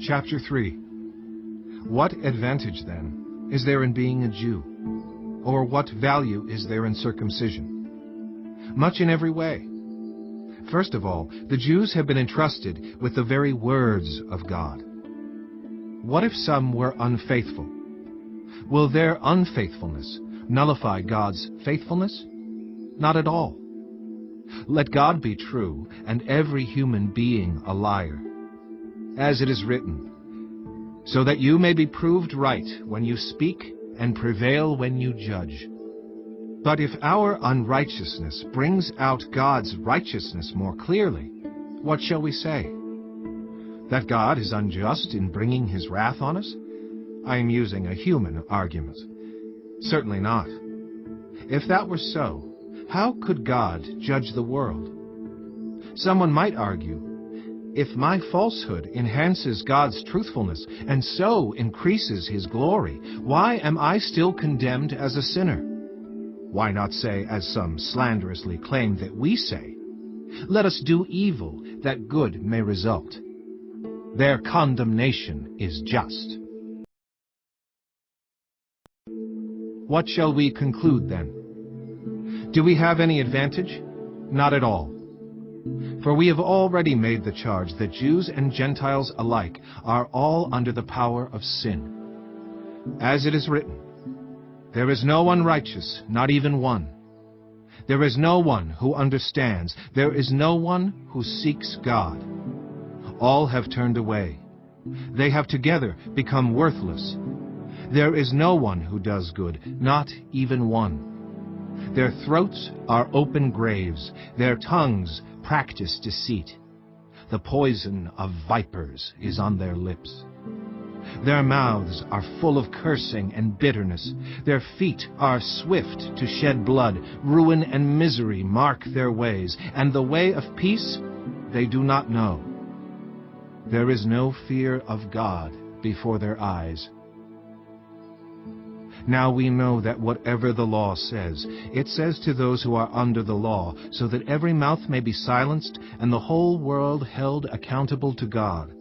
Chapter 3. What advantage, then, is there in being a Jew? Or what value is there in circumcision? Much in every way. First of all, the Jews have been entrusted with the very words of God. What if some were unfaithful? Will their unfaithfulness nullify God's faithfulness? Not at all. Let God be true, and every human being a liar. As it is written, so that you may be proved right when you speak and prevail when you judge. But if our unrighteousness brings out God's righteousness more clearly, what shall we say? That God is unjust in bringing his wrath on us? I am using a human argument. Certainly not. If that were so, how could God judge the world? Someone might argue, if my falsehood enhances God's truthfulness and so increases his glory, why am I still condemned as a sinner? Why not say, as some slanderously claim that we say, let us do evil that good may result? Their condemnation is just. What shall we conclude then? Do we have any advantage? Not at all. For we have already made the charge that Jews and Gentiles alike are all under the power of sin. As it is written, there is no one righteous, not even one. There is no one who understands. There is no one who seeks God. All have turned away. They have together become worthless. There is no one who does good, not even one. Their throats are open graves. Their tongues practice deceit. The poison of vipers is on their lips. Their mouths are full of cursing and bitterness. Their feet are swift to shed blood. Ruin and misery mark their ways, and the way of peace they do not know. There is no fear of God before their eyes. Now we know that whatever the law says, it says to those who are under the law, so that every mouth may be silenced and the whole world held accountable to God.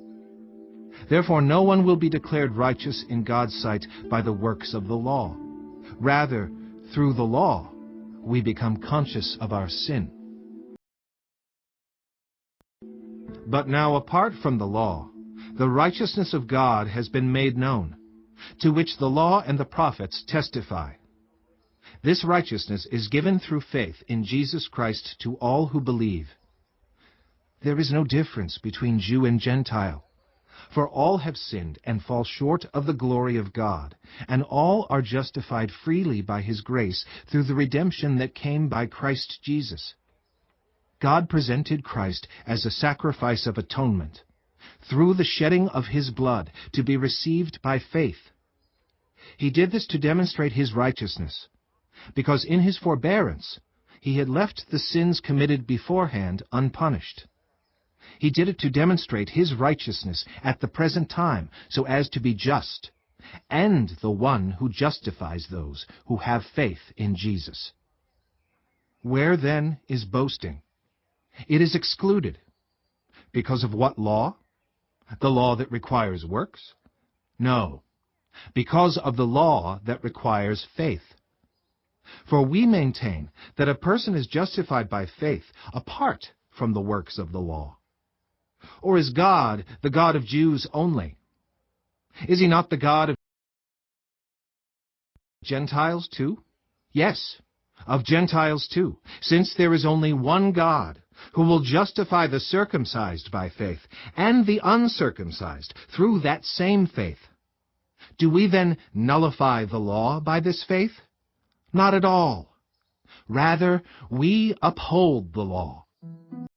Therefore no one will be declared righteous in God's sight by the works of the law. Rather, through the law, we become conscious of our sin. But now, apart from the law, the righteousness of God has been made known, to which the law and the prophets testify. This righteousness is given through faith in Jesus Christ to all who believe. There is no difference between Jew and Gentile, for all have sinned and fall short of the glory of God, and all are justified freely by his grace through the redemption that came by Christ Jesus. God presented Christ as a sacrifice of atonement, through the shedding of his blood, to be received by faith. He did this to demonstrate his righteousness, because in his forbearance he had left the sins committed beforehand unpunished. He did it to demonstrate his righteousness at the present time, so as to be just, and the one who justifies those who have faith in Jesus. Where then is boasting? It is excluded. Because of what law? The law that requires works? No, because of the law that requires faith. For we maintain that a person is justified by faith apart from the works of the law. Or is God the God of Jews only? Is he not the God of Gentiles too? Yes, of Gentiles too, since there is only one God, who will justify the circumcised by faith, and the uncircumcised through that same faith. Do we then nullify the law by this faith? Not at all. Rather, we uphold the law,